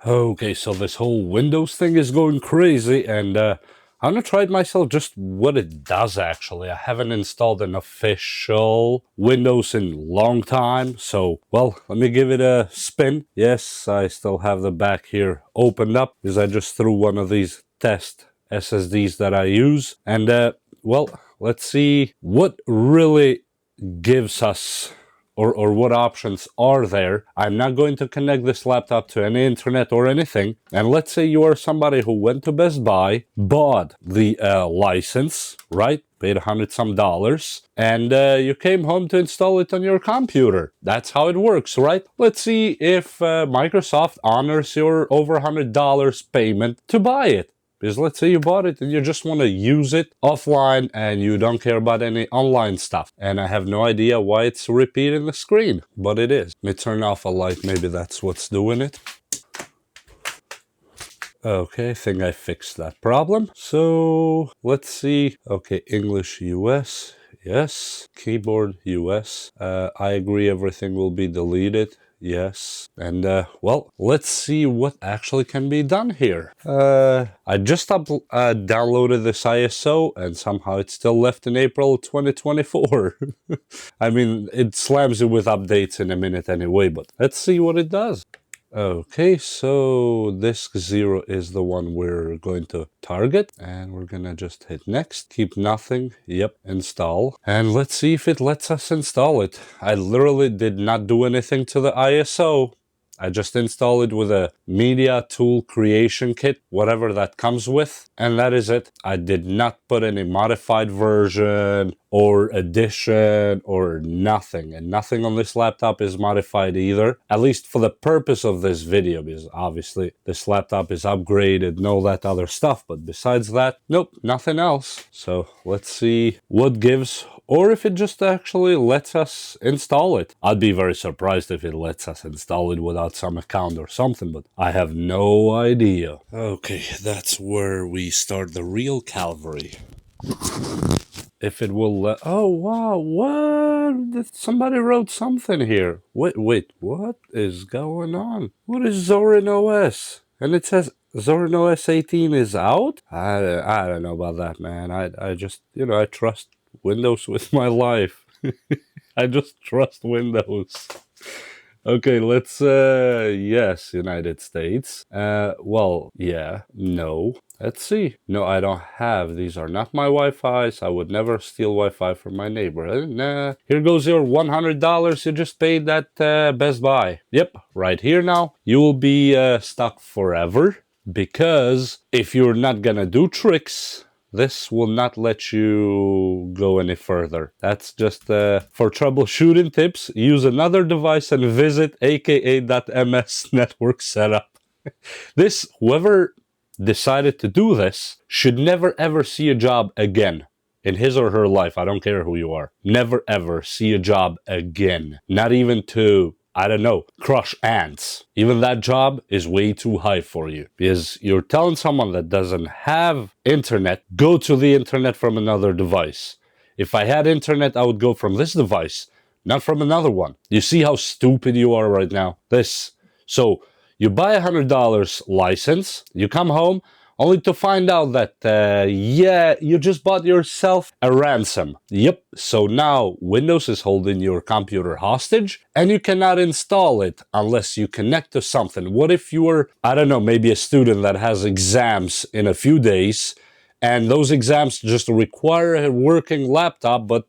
Okay, so this whole Windows thing is going crazy, and I'm gonna try it myself just what it does actually. I haven't installed an official Windows in a long time, so, well, let me give it a spin. Yes, I still have the back here opened up, because I just threw one of these test SSDs that I use, and, well, let's see what really gives us or what options are there. I'm not going to connect this laptop to any internet or anything. And let's say you are somebody who went to Best Buy, bought the license, right? Paid $100 some, and you came home to install it on your computer. That's how it works, right? Let's see if Microsoft honors your over $100 payment to buy it. Because let's say you bought it and you just want to use it offline and you don't care about any online stuff. And I have no idea why it's repeating the screen, but it is. Let me turn off a light, maybe that's what's doing it. Okay, I think I fixed that problem. So let's see. Okay, English US, yes. Keyboard US. I agree everything will be deleted. Yes. And, well, let's see what actually can be done here. I just downloaded this ISO and somehow it's still left in April 2024. I mean, it slams you with updates in a minute anyway, but let's see what it does. Okay, so disk 0 is the one we're going to target, and we're gonna just hit next, keep nothing, yep, install, and let's see if it lets us install it. I literally did not do anything to the ISO. I just installed it with a media tool creation kit, whatever that comes with, and that is it. I did not put any modified version or edition or nothing, and nothing on this laptop is modified either, at least for the purpose of this video, because obviously this laptop is upgraded and all that other stuff, but besides that, nope, nothing else. So let's see what gives, or if it just actually lets us install it. I'd be very surprised if it lets us install it without some account or something, but I have no idea. Okay, that's where we start the real Calvary. If it will let... Oh, wow, what? Somebody wrote something here. Wait, what is going on? What is Zorin OS? And it says Zorin OS 18 is out? I don't know about that, man. I just, I trust Windows with my life. I just trust Windows. Okay, let's, yes, United States. Well, yeah, no. Let's see. No, I don't have. These are not my Wi-Fi's. I would never steal Wi-Fi from my neighbor. Nah. Here goes your $100 you just paid at Best Buy. Yep, right here now. You will be stuck forever, because if you're not gonna do tricks, this will not let you go any further. That's just for troubleshooting tips. Use another device and visit aka.ms network setup. This, whoever decided to do this, should never ever see a job again in his or her life. I don't care who you are. Never ever see a job again. Not even to, I don't know, crush ants. Even that job is way too high for you, because you're telling someone that doesn't have internet, go to the internet from another device. If I had internet, I would go from this device, not from another one. You see how stupid you are right now? So you buy $100 license, you come home, only to find out that, yeah, you just bought yourself a ransom. Yep, so now Windows is holding your computer hostage, and you cannot install it unless you connect to something. What if you were, I don't know, maybe a student that has exams in a few days, and those exams just require a working laptop, but,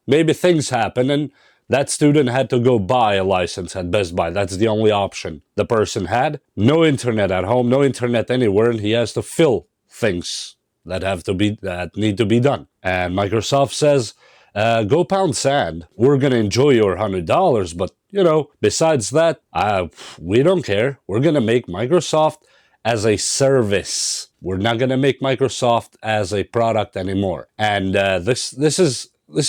maybe things happen, and that student had to go buy a license at Best Buy. That's the only option the person had. No internet at home, no internet anywhere, and he has to fill things that need to be done. And Microsoft says, go pound sand. We're gonna enjoy your $100, but besides that, we don't care. We're gonna make Microsoft as a service. We're not gonna make Microsoft as a product anymore. And this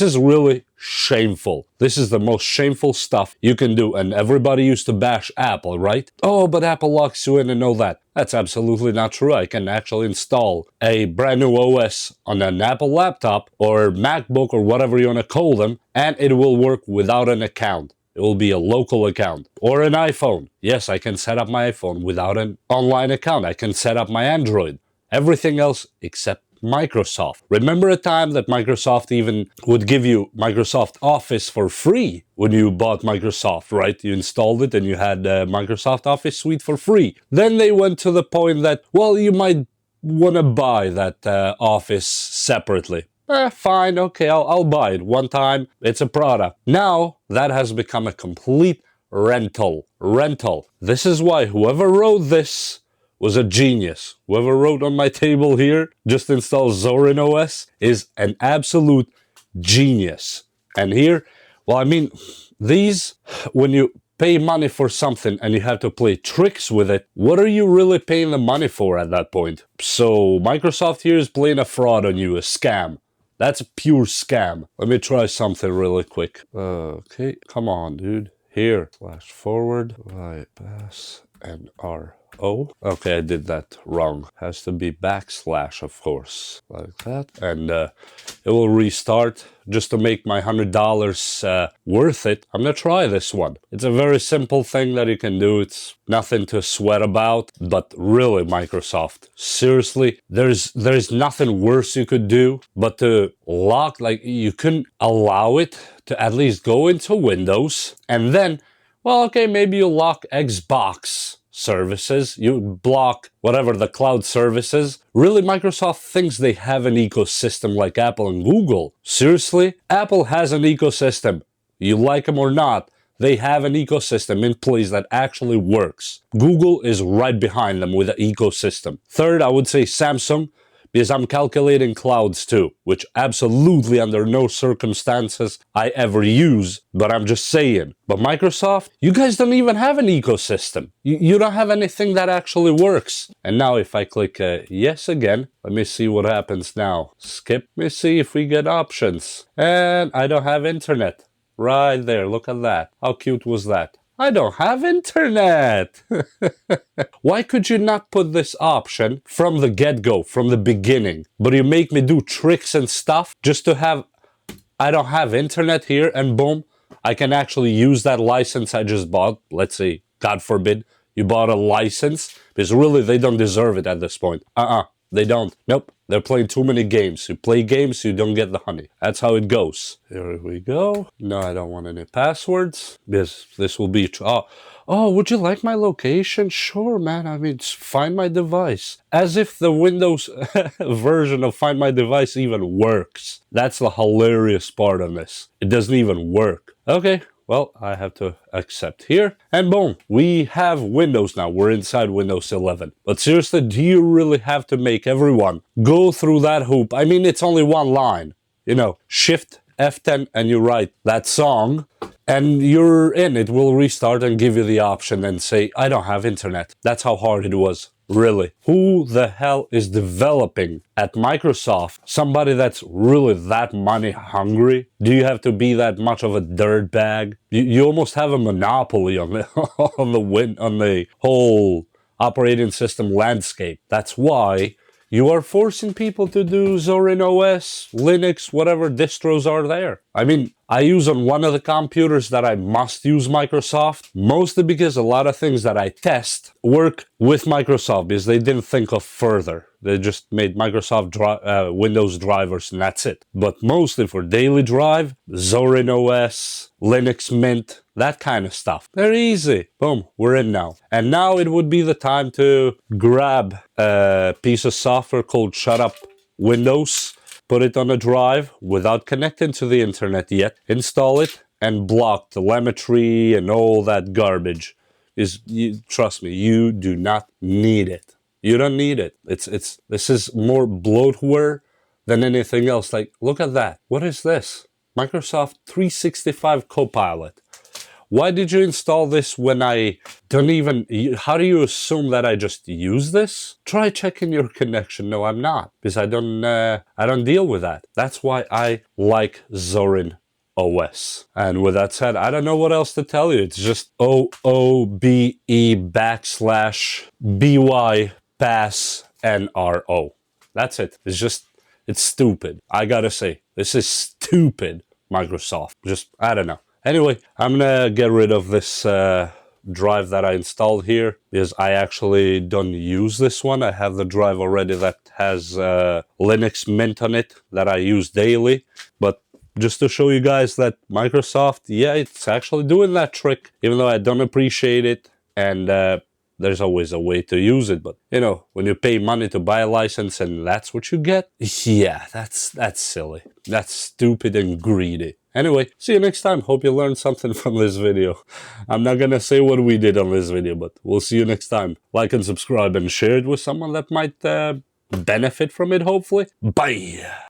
is really shameful. This is the most shameful stuff you can do. And everybody used to bash Apple, right? Oh, but Apple locks you in and all that. That's absolutely not true. I can actually install a brand new OS on an Apple laptop or MacBook or whatever you want to call them, and it will work without an account. It will be a local account or an iPhone. Yes, I can set up my iPhone without an online account. I can set up my Android. Everything else except Microsoft. Remember a time that Microsoft even would give you Microsoft Office for free when you bought Microsoft, right? You installed it and you had Microsoft Office Suite for free. Then they went to the point that, well, you might want to buy that Office separately. Fine, okay, I'll buy it one time. It's a product. Now that has become a complete rental. This is why whoever wrote this was a genius. Whoever wrote on my table here, just install Zorin OS, is an absolute genius. And here, well, I mean, these, when you pay money for something and you have to play tricks with it, what are you really paying the money for at that point? So Microsoft here is playing a fraud on you, a scam. That's a pure scam. Let me try something really quick. Okay, come on, dude. Here, flash forward, bypass, and R. Oh, okay, I did that wrong. Has to be backslash, of course, like that. And it will restart just to make my $100 worth it. I'm gonna try this one. It's a very simple thing that you can do. It's nothing to sweat about, but really, Microsoft, seriously, there's nothing worse you could do but to lock, like, you couldn't allow it to at least go into Windows and then, well, okay, maybe you lock Xbox services, you block whatever the cloud services. Really, Microsoft thinks they have an ecosystem like Apple and Google. Seriously, Apple has an ecosystem. You like them or not, they have an ecosystem in place that actually works. Google is right behind them with an ecosystem. Third, I would say Samsung, because I'm calculating clouds too, which absolutely under no circumstances I ever use, but I'm just saying. But Microsoft, you guys don't even have an ecosystem. You don't have anything that actually works. And now if I click yes again, let me see what happens now. Skip, let me see if we get options. And I don't have internet. Right there, look at that. How cute was that? I don't have internet. Why could you not put this option from the get-go, from the beginning? But you make me do tricks and stuff just to have, I don't have internet here, and boom, I can actually use that license I just bought. Let's say, God forbid, you bought a license, because really they don't deserve it at this point. They don't. Nope. They're playing too many games. You play games, you don't get the honey. That's how it goes. Here we go. No, I don't want any passwords. This will be... Oh, would you like my location? Sure, man. I mean, Find My Device. As if the Windows version of Find My Device even works. That's the hilarious part of this. It doesn't even work. Okay. Well, I have to accept here. And boom, we have Windows now. We're inside Windows 11. But seriously, do you really have to make everyone go through that hoop? I mean, it's only one line. You know, Shift F10 and you write that song and you're in. It will restart and give you the option and say, I don't have internet. That's how hard it was. Really. Who the hell is developing at Microsoft somebody that's really that money hungry? Do you have to be that much of a dirtbag? You almost have a monopoly on the on the whole operating system landscape. That's why you are forcing people to do Zorin OS, Linux, whatever distros are there. I mean, I use on one of the computers that I must use Microsoft, mostly because a lot of things that I test work with Microsoft because they didn't think of further. They just made Microsoft Windows drivers and that's it. But mostly for daily drive, Zorin OS, Linux Mint, that kind of stuff. They're easy. Boom, we're in now. And now it would be the time to grab a piece of software called Shut Up Windows, put it on a drive without connecting to the internet yet, install it, and block telemetry and all that garbage. Trust me, you do not need it. You don't need it. This is more bloatware than anything else. Like, look at that. What is this? Microsoft 365 Copilot. Why did you install this when I don't even... How do you assume that I just use this? Try checking your connection. No, I'm not. Because I don't deal with that. That's why I like Zorin OS. And with that said, I don't know what else to tell you. It's just OOBE /BY pass NRO. That's it. It's stupid. I gotta say, this is stupid, Microsoft. Just, I don't know. Anyway, I'm gonna get rid of this drive that I installed here because I actually don't use this one. I have the drive already that has Linux Mint on it that I use daily. But just to show you guys that Microsoft, yeah, it's actually doing that trick, even though I don't appreciate it. And there's always a way to use it. But, you know, when you pay money to buy a license and that's what you get, yeah, that's silly. That's stupid and greedy. Anyway, see you next time. Hope you learned something from this video. I'm not gonna say what we did on this video, but we'll see you next time. Like and subscribe and share it with someone that might benefit from it, hopefully. Bye!